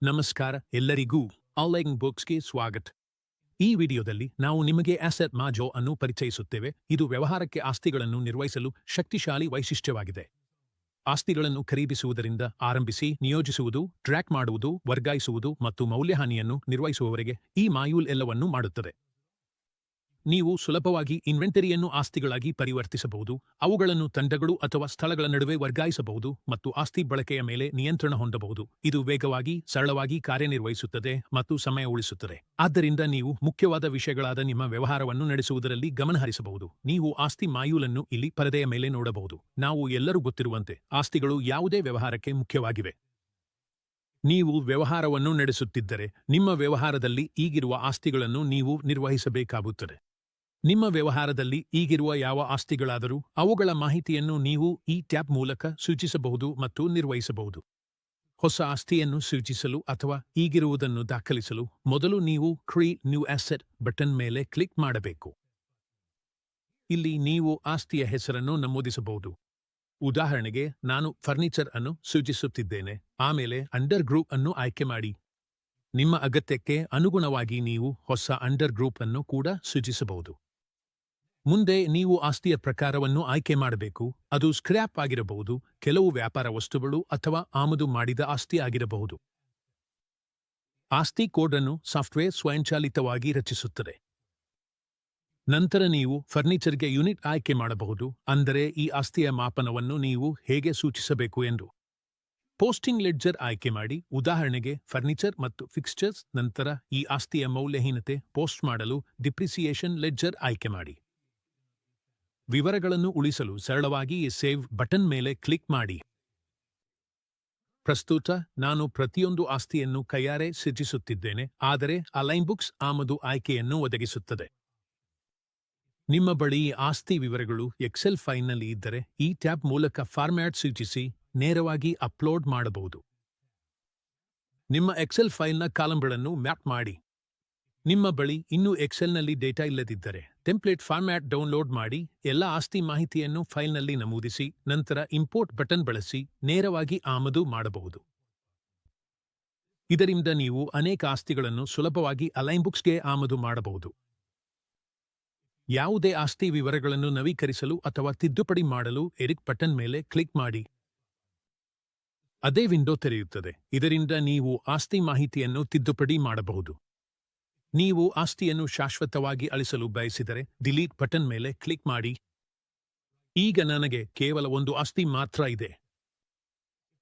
ನಮಸ್ಕಾರ ಎಲ್ಲರಿಗೂ ಆನ್ಲೈನ್ ಬುಕ್ಸ್ಗೆ ಸ್ವಾಗತ. ಈ ವಿಡಿಯೋದಲ್ಲಿ ನಾವು ನಿಮಗೆ ಅಸೆಟ್ ಮಾಜೋ ಅನ್ನು ಪರಿಚಯಿಸುತ್ತೇವೆ. ಇದು ವ್ಯವಹಾರಕ್ಕೆ ಆಸ್ತಿಗಳನ್ನು ನಿರ್ವಹಿಸಲು ಶಕ್ತಿಶಾಲಿ ವೈಶಿಷ್ಟ್ಯವಾಗಿದೆ. ಆಸ್ತಿಗಳನ್ನು ಖರೀದಿಸುವುದರಿಂದ ಆರಂಭಿಸಿ ನಿಯೋಜಿಸುವುದು, ಟ್ರ್ಯಾಕ್ ಮಾಡುವುದು, ವರ್ಗಾಯಿಸುವುದು ಮತ್ತು ಮೌಲ್ಯಹಾನಿಯನ್ನು ನಿರ್ವಹಿಸುವವರೆಗೆ ಈ ಮಾಯೂಲ್ ಎಲ್ಲವನ್ನೂ ಮಾಡುತ್ತದೆ. ನೀವು ಸುಲಭವಾಗಿ ಇನ್ವೆಂಟರಿಯನ್ನು ಆಸ್ತಿಗಳಾಗಿ ಪರಿವರ್ತಿಸಬಹುದು, ಅವುಗಳನ್ನು ತಂಡಗಳು ಅಥವಾ ಸ್ಥಳಗಳ ನಡುವೆ ವರ್ಗಾಯಿಸಬಹುದು ಮತ್ತು ಆಸ್ತಿ ಬಳಕೆಯ ಮೇಲೆ ನಿಯಂತ್ರಣ ಹೊಂದಬಹುದು. ಇದು ವೇಗವಾಗಿ, ಸರಳವಾಗಿ ಕಾರ್ಯನಿರ್ವಹಿಸುತ್ತದೆ ಮತ್ತು ಸಮಯ ಉಳಿಸುತ್ತದೆ. ಆದ್ದರಿಂದ ನೀವು ಮುಖ್ಯವಾದ ವಿಷಯಗಳಾದ ನಿಮ್ಮ ವ್ಯವಹಾರವನ್ನು ನಡೆಸುವುದರಲ್ಲಿ ಗಮನಹರಿಸಬಹುದು. ನೀವು ಆಸ್ತಿ ಮಾಯೂಲನ್ನು ಇಲ್ಲಿ ಪರದೆಯ ಮೇಲೆ ನೋಡಬಹುದು. ನಾವು ಎಲ್ಲರೂ ಗೊತ್ತಿರುವಂತೆ ಆಸ್ತಿಗಳು ಯಾವುದೇ ವ್ಯವಹಾರಕ್ಕೆ ಮುಖ್ಯವಾಗಿವೆ. ನೀವು ವ್ಯವಹಾರವನ್ನು ನಡೆಸುತ್ತಿದ್ದರೆ ನಿಮ್ಮ ವ್ಯವಹಾರದಲ್ಲಿ ಈಗಿರುವ ಆಸ್ತಿಗಳನ್ನು ನೀವು ನಿರ್ವಹಿಸಬೇಕಾಗುತ್ತದೆ. ನಿಮ್ಮ ವ್ಯವಹಾರದಲ್ಲಿ ಈಗಿರುವ ಯಾವ ಆಸ್ತಿಗಳಾದರೂ ಅವುಗಳ ಮಾಹಿತಿಯನ್ನು ನೀವು ಈ ಟ್ಯಾಬ್ ಮೂಲಕ ಸೂಚಿಸಬಹುದು ಮತ್ತು ನಿರ್ವಹಿಸಬಹುದು. ಹೊಸ ಆಸ್ತಿಯನ್ನು ಸೂಚಿಸಲು ಅಥವಾ ಈಗಿರುವುದನ್ನು ದಾಖಲಿಸಲು ಮೊದಲು ನೀವು ಕ್ರಿಯೇಟ್ ನ್ಯೂ ಅಸೆಟ್ ಬಟನ್ ಮೇಲೆ ಕ್ಲಿಕ್ ಮಾಡಬೇಕು. ಇಲ್ಲಿ ನೀವು ಆಸ್ತಿಯ ಹೆಸರನ್ನು ನಮೂದಿಸಬಹುದು. ಉದಾಹರಣೆಗೆ ನಾನು ಫರ್ನಿಚರ್ ಅನ್ನು ಸೂಚಿಸುತ್ತಿದ್ದೇನೆ. ಆಮೇಲೆ ಅಂಡರ್ ಗ್ರೂಪ್ ಅನ್ನು ಆಯ್ಕೆ ಮಾಡಿ. ನಿಮ್ಮ ಅಗತ್ಯಕ್ಕೆ ಅನುಗುಣವಾಗಿ ನೀವು ಹೊಸ ಅಂಡರ್ ಗ್ರೂಪ್ ಅನ್ನು ಕೂಡ ಸೂಚಿಸಬಹುದು. ಮುಂದೆ ನೀವು ಆಸ್ತಿಯ ಪ್ರಕಾರವನ್ನು ಆಯ್ಕೆ ಮಾಡಬೇಕು. ಅದು ಸ್ಕ್ರ್ಯಾಪ್ ಆಗಿರಬಹುದು, ಕೆಲವು ವ್ಯಾಪಾರ ವಸ್ತುಗಳು ಅಥವಾ ಆಮದು ಮಾಡಿದ ಆಸ್ತಿ ಆಗಿರಬಹುದು. ಆಸ್ತಿ ಕೋಡ್ ಅನ್ನು ಸಾಫ್ಟ್ವೇರ್ ಸ್ವಯಂಚಾಲಿತವಾಗಿ ರಚಿಸುತ್ತದೆ. ನಂತರ ನೀವು ಫರ್ನಿಚರ್ಗೆ ಯೂನಿಟ್ ಆಯ್ಕೆ ಮಾಡಬಹುದು, ಅಂದರೆ ಈ ಆಸ್ತಿಯ ಮಾಪನವನ್ನು ನೀವು ಹೇಗೆ ಸೂಚಿಸಬೇಕು ಎಂದು. ಪೋಸ್ಟಿಂಗ್ ಲೆಡ್ಜರ್ ಆಯ್ಕೆ ಮಾಡಿ. ಉದಾಹರಣೆಗೆ ಫರ್ನಿಚರ್ ಮತ್ತು ಫಿಕ್ಸ್ಚರ್ಸ್. ನಂತರ ಈ ಆಸ್ತಿಯ ಮೌಲ್ಯಹೀನತೆ ಪೋಸ್ಟ್ ಮಾಡಲು ಡಿಪ್ರಿಸಿಯೇಷನ್ ಲೆಡ್ಜರ್ ಆಯ್ಕೆ ಮಾಡಿ. ವಿವರಗಳನ್ನು ಉಳಿಸಲು ಸರಳವಾಗಿ ಸೇವ್ ಬಟನ್ ಮೇಲೆ ಕ್ಲಿಕ್ ಮಾಡಿ. ಪ್ರಸ್ತುತ ನಾನು ಪ್ರತಿಯೊಂದು ಆಸ್ತಿಯನ್ನು ಕೈಯಾರೆ ಸೂಚಿಸುತ್ತಿದ್ದೇನೆ, ಆದರೆ ಅಲೈನ್ ಬುಕ್ಸ್ ಆಮದು ಆಯ್ಕೆಯನ್ನು ಒದಗಿಸುತ್ತದೆ. ನಿಮ್ಮ ಬಳಿ ಆಸ್ತಿ ವಿವರಗಳು ಎಕ್ಸೆಲ್ ಫೈಲ್ನಲ್ಲಿ ಇದ್ದರೆ ಈ ಟ್ಯಾಬ್ ಮೂಲಕ ಫಾರ್ಮ್ಯಾಟ್ ಸೂಚಿಸಿ ನೇರವಾಗಿ ಅಪ್ಲೋಡ್ ಮಾಡಬಹುದು. ನಿಮ್ಮ ಎಕ್ಸೆಲ್ ಫೈಲ್ನ ಕಾಲಂಗಳನ್ನು ಮ್ಯಾಪ್ ಮಾಡಿ. ನಿಮ್ಮ ಬಳಿ ಇನ್ನೂ ಎಕ್ಸೆಲ್ನಲ್ಲಿ ಡೇಟಾ ಇಲ್ಲದಿದ್ದರೆ ಟೆಂಪ್ಲೇಟ್ ಫಾರ್ಮ್ಯಾಟ್ ಡೌನ್ಲೋಡ್ ಮಾಡಿ. ಎಲ್ಲ ಆಸ್ತಿ ಮಾಹಿತಿಯನ್ನು ಫೈಲ್ನಲ್ಲಿ ನಮೂದಿಸಿ ನಂತರ ಇಂಪೋರ್ಟ್ ಬಟನ್ ಬಳಸಿ ನೇರವಾಗಿ ಆಮದು ಮಾಡಬಹುದು. ಇದರಿಂದ ನೀವು ಅನೇಕ ಆಸ್ತಿಗಳನ್ನು ಸುಲಭವಾಗಿ ಅಲೈನ್ ಬುಕ್ಸ್ಗೆ ಆಮದು ಮಾಡಬಹುದು. ಯಾವುದೇ ಆಸ್ತಿ ವಿವರಗಳನ್ನು ನವೀಕರಿಸಲು ಅಥವಾ ತಿದ್ದುಪಡಿ ಮಾಡಲು ಎಡಿಟ್ ಬಟನ್ ಮೇಲೆ ಕ್ಲಿಕ್ ಮಾಡಿ. ಅದೇ ವಿಂಡೋ ತೆರೆಯುತ್ತದೆ. ಇದರಿಂದ ನೀವು ಆಸ್ತಿ ಮಾಹಿತಿಯನ್ನು ತಿದ್ದುಪಡಿ ಮಾಡಬಹುದು. ನೀವು ಆಸ್ತಿಯನ್ನು ಶಾಶ್ವತವಾಗಿ ಅಳಿಸಲು ಬಯಸಿದರೆ ಡಿಲೀಟ್ ಬಟನ್ ಮೇಲೆ ಕ್ಲಿಕ್ ಮಾಡಿ. ಈಗ ನನಗೆ ಕೇವಲ ಒಂದು ಆಸ್ತಿ ಮಾತ್ರ ಇದೆ.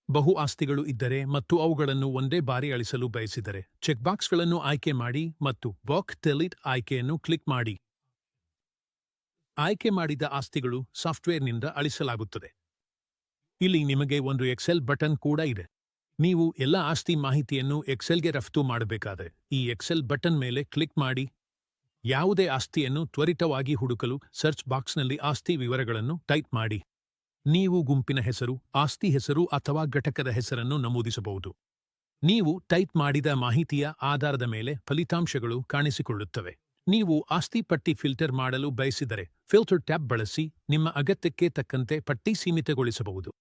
ಬಹು ಆಸ್ತಿಗಳು ಇದ್ದರೆ ಮತ್ತು ಅವುಗಳನ್ನು ಒಂದೇ ಬಾರಿ ಅಳಿಸಲು ಬಯಸಿದರೆ ಚೆಕ್ಬಾಕ್ಸ್ಗಳನ್ನು ಆಯ್ಕೆ ಮಾಡಿ ಮತ್ತು ಬಾಕ್ಸ್ ಡಿಲೀಟ್ ಆಯ್ಕೆಯನ್ನು ಕ್ಲಿಕ್ ಮಾಡಿ. ಆಯ್ಕೆ ಮಾಡಿದ ಆಸ್ತಿಗಳು ಸಾಫ್ಟ್ವೇರ್ನಿಂದ ಅಳಿಸಲಾಗುತ್ತದೆ. ಇಲ್ಲಿ ನಿಮಗೆ ಒಂದು ಎಕ್ಸೆಲ್ ಬಟನ್ ಕೂಡ ಇದೆ. ನೀವು ಎಲ್ಲ ಆಸ್ತಿ ಮಾಹಿತಿಯನ್ನು ಎಕ್ಸೆಲ್ಗೆ ರಫ್ತು ಮಾಡಬೇಕಾದರೆ ಈ ಎಕ್ಸೆಲ್ ಬಟನ್ ಮೇಲೆ ಕ್ಲಿಕ್ ಮಾಡಿ. ಯಾವುದೇ ಆಸ್ತಿಯನ್ನು ತ್ವರಿತವಾಗಿ ಹುಡುಕಲು ಸರ್ಚ್ ಬಾಕ್ಸ್ನಲ್ಲಿ ಆಸ್ತಿ ವಿವರಗಳನ್ನು ಟೈಪ್ ಮಾಡಿ. ನೀವು ಗುಂಪಿನ ಹೆಸರು, ಆಸ್ತಿ ಹೆಸರು ಅಥವಾ ಘಟಕದ ಹೆಸರನ್ನು ನಮೂದಿಸಬಹುದು. ನೀವು ಟೈಪ್ ಮಾಡಿದ ಮಾಹಿತಿಯ ಆಧಾರದ ಮೇಲೆ ಫಲಿತಾಂಶಗಳು ಕಾಣಿಸಿಕೊಳ್ಳುತ್ತವೆ. ನೀವು ಆಸ್ತಿ ಪಟ್ಟಿ ಫಿಲ್ಟರ್ ಮಾಡಲು ಬಯಸಿದರೆ ಫಿಲ್ಟರ್ ಟ್ಯಾಬ್ ಬಳಸಿ ನಿಮ್ಮ ಅಗತ್ಯಕ್ಕೆ ತಕ್ಕಂತೆ ಪಟ್ಟಿ ಸೀಮಿತಗೊಳಿಸಬಹುದು.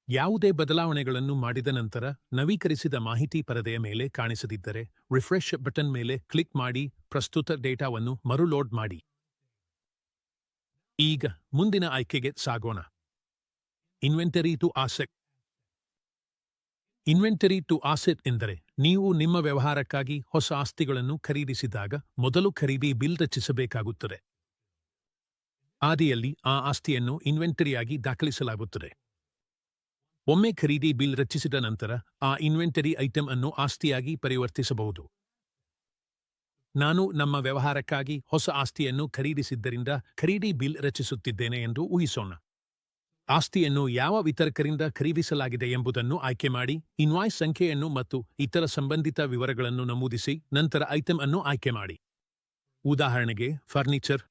ಯಾವುದೇ ಬದಲಾವಣೆಗಳನ್ನು ಮಾಡಿದ ನಂತರ ನವೀಕರಿಸಿದ ಮಾಹಿತಿ ಪರದೆಯ ಮೇಲೆ ಕಾಣಿಸದಿದ್ದರೆ ರಿಫ್ರೆಶ್ ಬಟನ್ ಮೇಲೆ ಕ್ಲಿಕ್ ಮಾಡಿ ಪ್ರಸ್ತುತ ಡೇಟಾವನ್ನು ಮರುಲೋಡ್ ಮಾಡಿ. ಈಗ ಮುಂದಿನ ಆಯ್ಕೆಗೆ ಸಾಗೋಣ. Inventory to asset. Inventory to asset ಎಂದರೆ ನೀವು ನಿಮ್ಮ ವ್ಯವಹಾರಕ್ಕಾಗಿ ಹೊಸ ಆಸ್ತಿಗಳನ್ನು ಖರೀದಿಸಿದಾಗ ಮೊದಲು ಖರೀದಿ ಬಿಲ್ ರಚಿಸಬೇಕಾಗುತ್ತದೆ. ಆದಿಯಲ್ಲಿ ಆ ಆಸ್ತಿಯನ್ನು ಇನ್ವೆಂಟರಿಯಾಗಿ ದಾಖಲಿಸಲಾಗುತ್ತದೆ. ಒಮ್ಮೆ ಖರೀದಿ ಬಿಲ್ ರಚಿಸಿದ ನಂತರ ಆ ಇನ್ವೆಂಟರಿ ಐಟಂ ಅನ್ನು ಆಸ್ತಿಯಾಗಿ ಪರಿವರ್ತಿಸಬಹುದು. ನಾನು ನಮ್ಮ ವ್ಯವಹಾರಕ್ಕಾಗಿ ಹೊಸ ಆಸ್ತಿಯನ್ನು ಖರೀದಿಸಿದ್ದರಿಂದ ಖರೀದಿ ಬಿಲ್ ರಚಿಸುತ್ತಿದ್ದೇನೆ ಎಂದು ಊಹಿಸೋಣ. ಆಸ್ತಿಯನ್ನು ಯಾವ ವಿತರಕರಿಂದ ಖರೀದಿಸಲಾಗಿದೆ ಎಂಬುದನ್ನು ಆಯ್ಕೆ ಮಾಡಿ. ಇನ್ವಾಯ್ಸ್ ಸಂಖ್ಯೆಯನ್ನು ಮತ್ತು ಇತರ ಸಂಬಂಧಿತ ವಿವರಗಳನ್ನು ನಮೂದಿಸಿ ನಂತರ ಐಟಂ ಅನ್ನು ಆಯ್ಕೆ ಮಾಡಿ. ಉದಾಹರಣೆಗೆ ಫರ್ನಿಚರ್.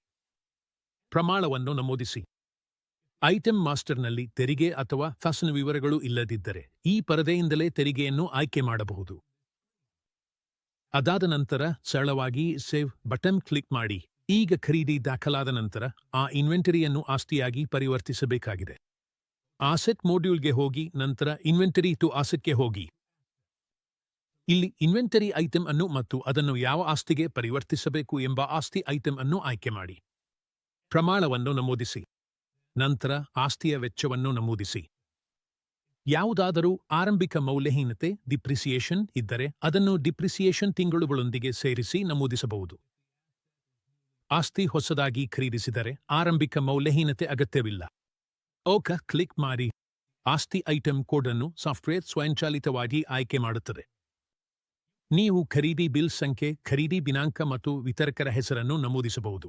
ಪ್ರಮಾಣವನ್ನು ನಮೂದಿಸಿ. ಐಟಂ ಮಾಸ್ಟರ್ನಲ್ಲಿ ತೆರಿಗೆ ಅಥವಾ ಫಾಸನ್ ವಿವರಗಳು ಇಲ್ಲದಿದ್ದರೆ ಈ ಪರದೆಯಿಂದಲೇ ತೆರಿಗೆಯನ್ನು ಆಯ್ಕೆ ಮಾಡಬಹುದು. ಅದಾದ ನಂತರ ಸರಳವಾಗಿ ಸೇವ್ ಬಟನ್ ಕ್ಲಿಕ್ ಮಾಡಿ. ಈಗ ಖರೀದಿ ದಾಖಲಾದ ನಂತರ ಆ ಇನ್ವೆಂಟರಿಯನ್ನು ಆಸ್ತಿಯಾಗಿ ಪರಿವರ್ತಿಸಬೇಕಾಗಿದೆ. ಆಸೆಟ್ ಮಾಡ್ಯೂಲ್ಗೆ ಹೋಗಿ ನಂತರ ಇನ್ವೆಂಟರಿ ಟು ಆಸೆಟ್ಗೆ ಹೋಗಿ. ಇಲ್ಲಿ ಇನ್ವೆಂಟರಿ ಐಟಂ ಅನ್ನು ಮತ್ತು ಅದನ್ನು ಯಾವ ಆಸ್ತಿಗೆ ಪರಿವರ್ತಿಸಬೇಕು ಎಂಬ ಆಸ್ತಿ ಐಟಂ ಅನ್ನು ಆಯ್ಕೆ ಮಾಡಿ. ಪ್ರಮಾಣವನ್ನು ನಮೂದಿಸಿ. ನಂತರ ಆಸ್ತಿಯ ವೆಚ್ಚವನ್ನು ನಮೂದಿಸಿ. ಯಾವುದಾದರೂ ಆರಂಭಿಕ ಮೌಲ್ಯಹೀನತೆ ಡಿಪ್ರಿಸಿಯೇಷನ್ ಇದ್ದರೆ ಅದನ್ನು ಡಿಪ್ರಿಸಿಯೇಷನ್ ತಿಂಗಳುಗಳೊಂದಿಗೆ ಸೇರಿಸಿ ನಮೂದಿಸಬಹುದು. ಆಸ್ತಿ ಹೊಸದಾಗಿ ಖರೀದಿಸಿದರೆ ಆರಂಭಿಕ ಮೌಲ್ಯಹೀನತೆ ಅಗತ್ಯವಿಲ್ಲ. ಓಕೆ ಕ್ಲಿಕ್ ಮಾಡಿ. ಆಸ್ತಿ ಐಟಂ ಕೋಡ್ ಅನ್ನು ಸಾಫ್ಟ್ವೇರ್ ಸ್ವಯಂಚಾಲಿತವಾಗಿ ಆಯ್ಕೆ ಮಾಡುತ್ತದೆ. ನೀವು ಖರೀದಿ ಬಿಲ್ ಸಂಖ್ಯೆ, ಖರೀದಿ ದಿನಾಂಕ ಮತ್ತು ವಿತರಕರ ಹೆಸರನ್ನು ನಮೂದಿಸಬಹುದು.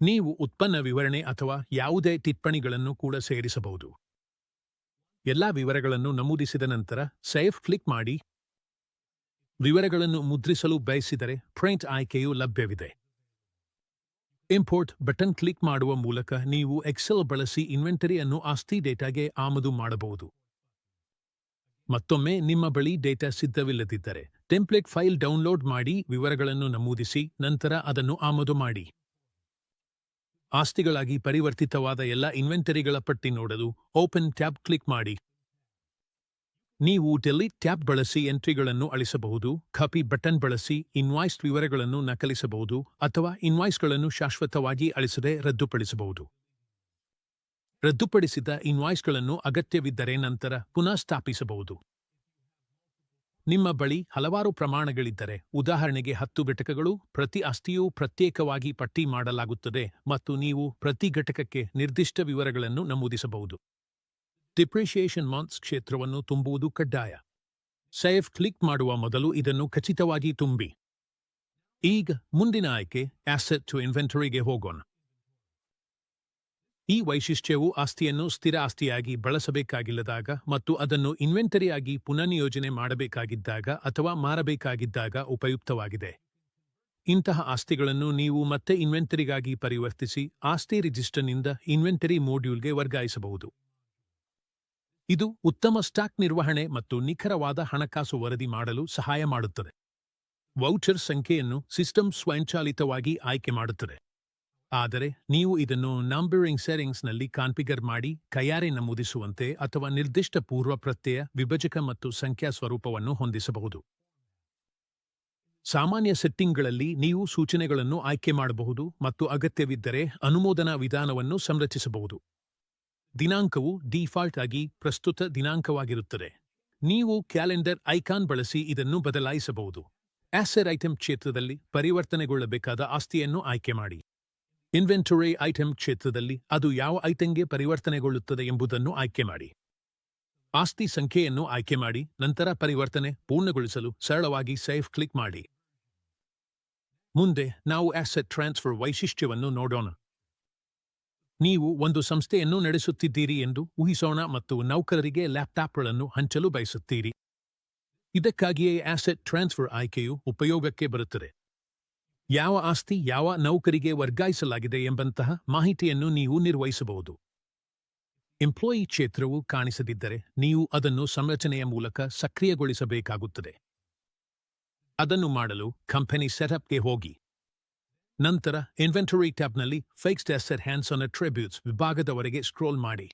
ನೀವು ಉತ್ಪನ್ನ ವಿವರಣೆ ಅಥವಾ ಯಾವುದೇ ಟಿಪ್ಪಣಿಗಳನ್ನು ಕೂಡ ಸೇರಿಸಬಹುದು. ಎಲ್ಲಾ ವಿವರಗಳನ್ನು ನಮೂದಿಸಿದ ನಂತರ ಸೇವ್ ಕ್ಲಿಕ್ ಮಾಡಿ. ವಿವರಗಳನ್ನು ಮುದ್ರಿಸಲು ಬಯಸಿದರೆ ಪ್ರಿಂಟ್ ಆಯ್ಕೆಯು ಲಭ್ಯವಿದೆ. ಇಂಪೋರ್ಟ್ ಬಟನ್ ಕ್ಲಿಕ್ ಮಾಡುವ ಮೂಲಕ ನೀವು ಎಕ್ಸೆಲ್ ಬಳಸಿ ಇನ್ವೆಂಟರಿಯನ್ನು ಆಸ್ತಿ ಡೇಟಾಗೆ ಆಮದು ಮಾಡಬಹುದು. ಮತ್ತೊಮ್ಮೆ ನಿಮ್ಮ ಬಳಿ ಡೇಟಾ ಸಿದ್ಧವಿಲ್ಲದಿದ್ದರೆ ಟೆಂಪ್ಲೇಟ್ ಫೈಲ್ ಡೌನ್ಲೋಡ್ ಮಾಡಿ ವಿವರಗಳನ್ನು ನಮೂದಿಸಿ ನಂತರ ಅದನ್ನು ಆಮದು ಮಾಡಿ. ಆಸ್ತಿಗಳಾಗಿ ಪರಿವರ್ತಿತವಾದ ಎಲ್ಲ ಇನ್ವೆಂಟರಿಗಳ ಪಟ್ಟಿ ನೋಡಲು ಓಪನ್ ಟ್ಯಾಬ್ ಕ್ಲಿಕ್ ಮಾಡಿ. ನೀವು ಡೆಲೀಟ್ ಟ್ಯಾಬ್ ಬಳಸಿ ಎಂಟ್ರಿಗಳನ್ನು ಅಳಿಸಬಹುದು, ಕಾಪಿ ಬಟನ್ ಬಳಸಿ ಇನ್ವಾಯ್ಸ್ ವಿವರಗಳನ್ನು ನಕಲಿಸಬಹುದು ಅಥವಾ ಇನ್ವಾಯ್ಸ್ಗಳನ್ನು ಶಾಶ್ವತವಾಗಿ ಅಳಿಸದೆ ರದ್ದುಪಡಿಸಬಹುದು. ರದ್ದುಪಡಿಸಿದ ಇನ್ವಾಯ್ಸ್ಗಳನ್ನು ಅಗತ್ಯವಿದ್ದರೆ ನಂತರ ಪುನಃ ಸ್ಥಾಪಿಸಬಹುದು. ನಿಮ್ಮ ಬಳಿ ಹಲವಾರು ಪ್ರಮಾಣಗಳಿದ್ದರೆ, ಉದಾಹರಣೆಗೆ 10 ಘಟಕಗಳು, ಪ್ರತಿ ಆಸ್ತಿಯೂ ಪ್ರತ್ಯೇಕವಾಗಿ ಪಟ್ಟಿ ಮಾಡಲಾಗುತ್ತದೆ ಮತ್ತು ನೀವು ಪ್ರತಿ ಘಟಕಕ್ಕೆ ನಿರ್ದಿಷ್ಟ ವಿವರಗಳನ್ನು ನಮೂದಿಸಬಹುದು. ಡಿಪ್ರಿಸಿಯೇಷನ್ ಮಂತ್ಸ್ ಕ್ಷೇತ್ರವನ್ನು ತುಂಬುವುದು ಕಡ್ಡಾಯ. ಸೇವ್ ಕ್ಲಿಕ್ ಮಾಡುವ ಮೊದಲು ಇದನ್ನು ಖಚಿತವಾಗಿ ತುಂಬಿ. ಈಗ ಮುಂದಿನ ಆಯ್ಕೆ ಅಸೆಟ್ ಟು ಇನ್ವೆಂಟರಿಗೆ ಹೋಗೋಣ. ಈ ವೈಶಿಷ್ಟ್ಯವು ಆಸ್ತಿಯನ್ನು ಸ್ಥಿರ ಆಸ್ತಿಯಾಗಿ ಬಳಸಬೇಕಾಗಿಲ್ಲದಾಗ ಮತ್ತು ಅದನ್ನು ಇನ್ವೆಂಟರಿಯಾಗಿ ಪುನರ್ನಿಯೋಜನೆ ಮಾಡಬೇಕಾಗಿದ್ದಾಗ ಅಥವಾ ಮಾರಬೇಕಾಗಿದ್ದಾಗ ಉಪಯುಕ್ತವಾಗಿದೆ. ಇಂತಹ ಆಸ್ತಿಗಳನ್ನು ನೀವು ಮತ್ತೆ ಇನ್ವೆಂಟರಿಗಾಗಿ ಪರಿವರ್ತಿಸಿ ಆಸ್ತಿ ರಿಜಿಸ್ಟರ್ನಿಂದ ಇನ್ವೆಂಟರಿ ಮಾಡ್ಯೂಲ್ಗೆ ವರ್ಗಾಯಿಸಬಹುದು. ಇದು ಉತ್ತಮ ಸ್ಟಾಕ್ ನಿರ್ವಹಣೆ ಮತ್ತು ನಿಖರವಾದ ಹಣಕಾಸು ವರದಿ ಮಾಡಲು ಸಹಾಯ ಮಾಡುತ್ತದೆ. ವೌಚರ್ ಸಂಖ್ಯೆಯನ್ನು ಸಿಸ್ಟಮ್ ಸ್ವಯಂಚಾಲಿತವಾಗಿ ಆಯ್ಕೆ ಮಾಡುತ್ತದೆ. ಆದರೆ ನೀವು ಇದನ್ನು ನಂಬರಿಂಗ್ ಸೆಟ್ಟಿಂಗ್ಸ್ನಲ್ಲಿ ಕಾನ್ಫಿಗರ್ ಮಾಡಿ ಕೈಯಾರೆ ನಮೂದಿಸುವಂತೆ ಅಥವಾ ನಿರ್ದಿಷ್ಟ ಪೂರ್ವ ಪ್ರತ್ಯಯ, ವಿಭಜಕ ಮತ್ತು ಸಂಖ್ಯಾ ಸ್ವರೂಪವನ್ನು ಹೊಂದಿಸಬಹುದು. ಸಾಮಾನ್ಯ ಸೆಟ್ಟಿಂಗ್ಗಳಲ್ಲಿ ನೀವು ಸೂಚನೆಗಳನ್ನು ಆಯ್ಕೆ ಮಾಡಬಹುದು ಮತ್ತು ಅಗತ್ಯವಿದ್ದರೆ ಅನುಮೋದನಾ ವಿಧಾನವನ್ನು ಸಂರಚಿಸಬಹುದು. ದಿನಾಂಕವು ಡೀಫಾಲ್ಟ್ ಆಗಿ ಪ್ರಸ್ತುತ ದಿನಾಂಕವಾಗಿರುತ್ತದೆ. ನೀವು ಕ್ಯಾಲೆಂಡರ್ ಐಕಾನ್ ಬಳಸಿ ಇದನ್ನು ಬದಲಾಯಿಸಬಹುದು. ಅಸೆಟ್ ಐಟಂ ಕ್ಷೇತ್ರದಲ್ಲಿ ಪರಿವರ್ತನೆಗೊಳ್ಳಬೇಕಾದ ಆಸ್ತಿಯನ್ನು ಆಯ್ಕೆ ಮಾಡಿ. ಇನ್ವೆಂಟರಿ ಐಟಂ ಕ್ಷೇತ್ರದಲ್ಲಿ ಅದು ಯಾವ ಐಟಂಗೆ ಪರಿವರ್ತನೆಗೊಳ್ಳುತ್ತದೆ ಎಂಬುದನ್ನು ಆಯ್ಕೆ ಮಾಡಿ. ಆಸ್ತಿ ಸಂಖ್ಯೆಯನ್ನು ಆಯ್ಕೆ ಮಾಡಿ ನಂತರ ಪರಿವರ್ತನೆ ಪೂರ್ಣಗೊಳಿಸಲು ಸರಳವಾಗಿ ಸೇವ್ ಕ್ಲಿಕ್ ಮಾಡಿ. ಮುಂದೆ ನಾವು ಅಸೆಟ್ ಟ್ರಾನ್ಸ್ಫರ್ ವೈಶಿಷ್ಟ್ಯವನ್ನು ನೋಡೋಣ. ನೀವು ಒಂದು ಸಂಸ್ಥೆಯನ್ನು ನಡೆಸುತ್ತಿದ್ದೀರಿ ಎಂದು ಊಹಿಸೋಣ ಮತ್ತು ನೌಕರರಿಗೆ ಲ್ಯಾಪ್ಟಾಪ್ಗಳನ್ನು ಹಂಚಲು ಬಯಸುತ್ತೀರಿ. ಇದಕ್ಕಾಗಿಯೇ ಅಸೆಟ್ ಟ್ರಾನ್ಸ್ಫರ್ ಆಯ್ಕೆಯು ಉಪಯೋಗಕ್ಕೆ ಬರುತ್ತದೆ. ಯಾವ ಆಸ್ತಿ ಯಾವ ನೌಕರಿಗೆ ವರ್ಗಾಯಿಸಲಾಗಿದೆ ಎಂಬಂತಹ ಮಾಹಿತಿಯನ್ನು ನೀವು ನಿರ್ವಹಿಸಬಹುದು. ಎಂಪ್ಲಾಯಿ ಕ್ಷೇತ್ರವು ಕಾಣಿಸದಿದ್ದರೆ ನೀವು ಅದನ್ನು ಸಂರಚನೆಯ ಮೂಲಕ ಸಕ್ರಿಯಗೊಳಿಸಬೇಕಾಗುತ್ತದೆ. ಅದನ್ನು ಮಾಡಲು ಕಂಪನಿ ಸೆಟಪ್ಗೆ ಹೋಗಿ. ನಂತರ ಇನ್ವೆಂಟರಿ ಟ್ಯಾಬ್ನಲ್ಲಿ fixed asset hands on attributes ವಿಭಾಗದವರೆಗೆ ಸ್ಕ್ರೋಲ್ ಮಾಡಿ.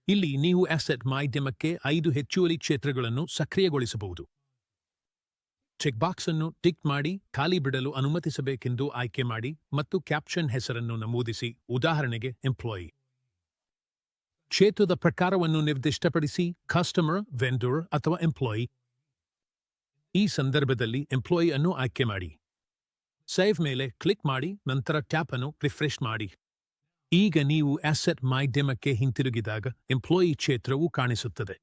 ಇಲ್ಲಿ ನೀವು ಅಸೆಟ್ ಮಾಧ್ಯಮಕ್ಕೆ 5 ಹೆಚ್ಚುವರಿ ಕ್ಷೇತ್ರಗಳನ್ನು ಸಕ್ರಿಯಗೊಳಿಸಬಹುದು. ಚೆಕ್ ಬಾಕ್ಸ್ ಅನ್ನು ಟಿಕ್ ಮಾಡಿ ಖಾಲಿ ಬಿಡಲು ಅನುಮತಿಸಬೇಕೆಂದು ಆಯ್ಕೆ ಮಾಡಿ ಮತ್ತು ಕ್ಯಾಪ್ಷನ್ ಹೆಸರನ್ನು ನಮೂದಿಸಿ, ಉದಾಹರಣೆಗೆ ಎಂಪ್ಲಾಯಿ. ಕ್ಷೇತ್ರದ ಪ್ರಕಾರವನ್ನು ನಿರ್ದಿಷ್ಟಪಡಿಸಿ, ಕಸ್ಟಮರ್, ವೆಂಡರ್ ಅಥವಾ ಎಂಪ್ಲಾಯಿ. ಈ ಸಂದರ್ಭದಲ್ಲಿ ಎಂಪ್ಲಾಯಿ ಅನ್ನು ಆಯ್ಕೆ ಮಾಡಿ. ಸೇವ್ ಮೇಲೆ ಕ್ಲಿಕ್ ಮಾಡಿ ನಂತರ ಟ್ಯಾಬ್ ಅನ್ನು ರಿಫ್ರೆಶ್ ಮಾಡಿ. ಈಗ ನೀವು ಅಸೆಟ್ ಮಾಧ್ಯಮಕ್ಕೆ ಹಿಂತಿರುಗಿದಾಗ ಎಂಪ್ಲಾಯಿ ಕ್ಷೇತ್ರವು ಕಾಣಿಸುತ್ತದೆ.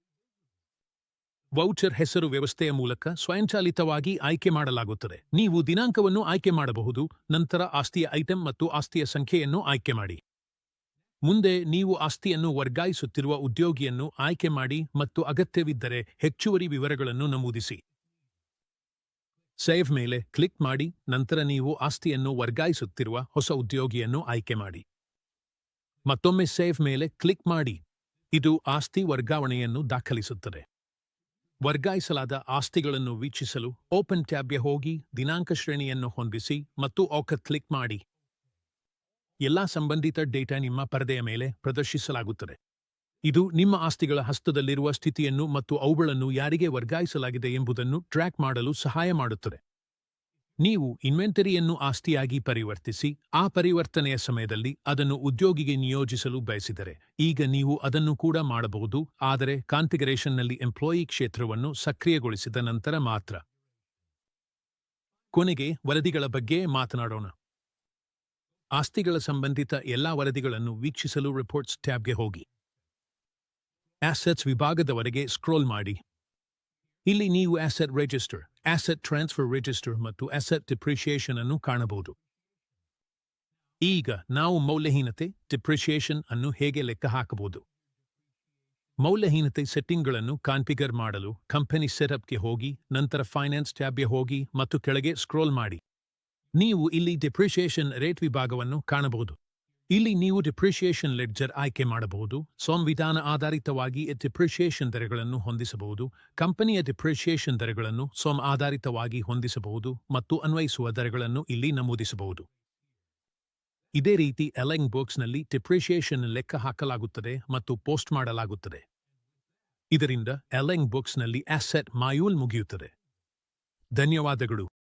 ವೌಚರ್ ಹೆಸರು ವ್ಯವಸ್ಥೆಯ ಮೂಲಕ ಸ್ವಯಂಚಾಲಿತವಾಗಿ ಆಯ್ಕೆ ಮಾಡಲಾಗುತ್ತದೆ. ನೀವು ದಿನಾಂಕವನ್ನು ಆಯ್ಕೆ ಮಾಡಬಹುದು, ನಂತರ ಆಸ್ತಿಯ ಐಟಂ ಮತ್ತು ಆಸ್ತಿಯ ಸಂಖ್ಯೆಯನ್ನು ಆಯ್ಕೆ ಮಾಡಿ. ಮುಂದೆ ನೀವು ಆಸ್ತಿಯನ್ನು ವರ್ಗಾಯಿಸುತ್ತಿರುವ ಉದ್ಯೋಗಿಯನ್ನು ಆಯ್ಕೆ ಮಾಡಿ ಮತ್ತು ಅಗತ್ಯವಿದ್ದರೆ ಹೆಚ್ಚುವರಿ ವಿವರಗಳನ್ನು ನಮೂದಿಸಿ. ಸೇವ್ ಮೇಲೆ ಕ್ಲಿಕ್ ಮಾಡಿ ನಂತರ ನೀವು ಆಸ್ತಿಯನ್ನು ವರ್ಗಾಯಿಸುತ್ತಿರುವ ಹೊಸ ಉದ್ಯೋಗಿಯನ್ನು ಆಯ್ಕೆ ಮಾಡಿ. ಮತ್ತೊಮ್ಮೆ ಸೇವ್ ಮೇಲೆ ಕ್ಲಿಕ್ ಮಾಡಿ. ಇದು ಆಸ್ತಿ ವರ್ಗಾವಣೆಯನ್ನು ದಾಖಲಿಸುತ್ತದೆ. ವರ್ಗಾಯಿಸಲಾದ ಆಸ್ತಿಗಳನ್ನು ವೀಕ್ಷಿಸಲು ಓಪನ್ ಟ್ಯಾಬ್ಗೆ ಹೋಗಿ ದಿನಾಂಕ ಶ್ರೇಣಿಯನ್ನು ಹೊಂದಿಸಿ ಮತ್ತು ಓಕೆ ಕ್ಲಿಕ್ ಮಾಡಿ. ಎಲ್ಲಾ ಸಂಬಂಧಿತ ಡೇಟಾ ನಿಮ್ಮ ಪರದೆಯ ಮೇಲೆ ಪ್ರದರ್ಶಿಸಲಾಗುತ್ತದೆ. ಇದು ನಿಮ್ಮ ಆಸ್ತಿಗಳ ಹಸ್ತದಲ್ಲಿರುವ ಸ್ಥಿತಿಯನ್ನು ಮತ್ತು ಅವುಗಳನ್ನು ಯಾರಿಗೆ ವರ್ಗಾಯಿಸಲಾಗಿದೆ ಎಂಬುದನ್ನು ಟ್ರ್ಯಾಕ್ ಮಾಡಲು ಸಹಾಯ ಮಾಡುತ್ತದೆ. ನೀವು ಇನ್ವೆಂಟರಿಯನ್ನು ಆಸ್ತಿಯಾಗಿ ಪರಿವರ್ತಿಸಿ, ಆ ಪರಿವರ್ತನೆಯ ಸಮಯದಲ್ಲಿ ಅದನ್ನು ಉದ್ಯೋಗಿಗೆ ನಿಯೋಜಿಸಲು ಬಯಸಿದರೆ, ಈಗ ನೀವು ಅದನ್ನು ಕೂಡ ಮಾಡಬಹುದು, ಆದರೆ ಕಾನ್ಫಿಗರೇಷನ್ನಲ್ಲಿ ಎಂಪ್ಲಾಯಿ ಕ್ಷೇತ್ರವನ್ನು ಸಕ್ರಿಯಗೊಳಿಸಿದ ನಂತರ ಮಾತ್ರ. ಕೊನೆಗೆ ವರದಿಗಳ ಬಗ್ಗೆ ಮಾತನಾಡೋಣ. ಆಸ್ತಿಗಳ ಸಂಬಂಧಿತ ಎಲ್ಲಾ ವರದಿಗಳನ್ನು ವೀಕ್ಷಿಸಲು ರಿಪೋರ್ಟ್ಸ್ ಟ್ಯಾಬ್ಗೆ ಹೋಗಿ. ಅಸೆಟ್ಸ್ ವಿಭಾಗದವರೆಗೆ ಸ್ಕ್ರೋಲ್ ಮಾಡಿ. ಇಲ್ಲಿ ನೀವು asset register, asset transfer register ಮತ್ತು ಅಸೆಟ್ ಡಿಪ್ರಿಷಿಯೇಷನ್ ಅನ್ನು ಕಾಣಬಹುದು. ಈಗ ನಾವು ಮೌಲ್ಯಹೀನತೆ ಡಿಪ್ರಿಷಿಯೇಷನ್ ಅನ್ನು ಹೇಗೆ ಲೆಕ್ಕ ಹಾಕಬಹುದು? ಮೌಲ್ಯಹೀನತೆ ಸೆಟ್ಟಿಂಗ್ಗಳನ್ನು ಕಾನ್ಫಿಗರ್ ಮಾಡಲು ಕಂಪನಿ ಸೆಟಪ್ಗೆ ಹೋಗಿ, ನಂತರ ಫೈನಾನ್ಸ್ ಟ್ಯಾಬ್ಗೆ ಹೋಗಿ ಮತ್ತು ಕೆಳಗೆ ಸ್ಕ್ರೋಲ್ ಮಾಡಿ. ನೀವು ಇಲ್ಲಿ ಡಿಪ್ರಿಷಿಯೇಷನ್ ರೇಟ್ ವಿಭಾಗವನ್ನು ಕಾಣಬಹುದು. ಇಲ್ಲಿ ನೀವು ಡಿಪ್ರಿಷಿಯೇಷನ್ ಲೆಡ್ಜರ್ ಆಯ್ಕೆ ಮಾಡಬಹುದು. ಸಂವಿಧಾನ ಆಧಾರಿತವಾಗಿ ಡಿಪ್ರಿಷಿಯೇಷನ್ ದರಗಳನ್ನು ಹೊಂದಿಸಬಹುದು. ಕಂಪನಿಯ ಡಿಪ್ರಿಷಿಯೇಷನ್ ದರಗಳನ್ನು ಆಧಾರಿತವಾಗಿ ಹೊಂದಿಸಬಹುದು ಮತ್ತು ಅನ್ವಯಿಸುವ ದರಗಳನ್ನು ಇಲ್ಲಿ ನಮೂದಿಸಬಹುದು. ಇದೇ ರೀತಿ ಎಲೆಂಗ್ ಬುಕ್ಸ್ನಲ್ಲಿ ಡಿಪ್ರಿಷಿಯೇಷನ್ ಲೆಕ್ಕ ಹಾಕಲಾಗುತ್ತದೆ ಮತ್ತು ಪೋಸ್ಟ್ ಮಾಡಲಾಗುತ್ತದೆ. ಇದರಿಂದ ಎಲೆಂಗ್ ಬುಕ್ಸ್ನಲ್ಲಿ ಅಸೆಟ್ ಮಾಯೂಲ್ ಮುಗಿಯುತ್ತದೆ. ಧನ್ಯವಾದಗಳು.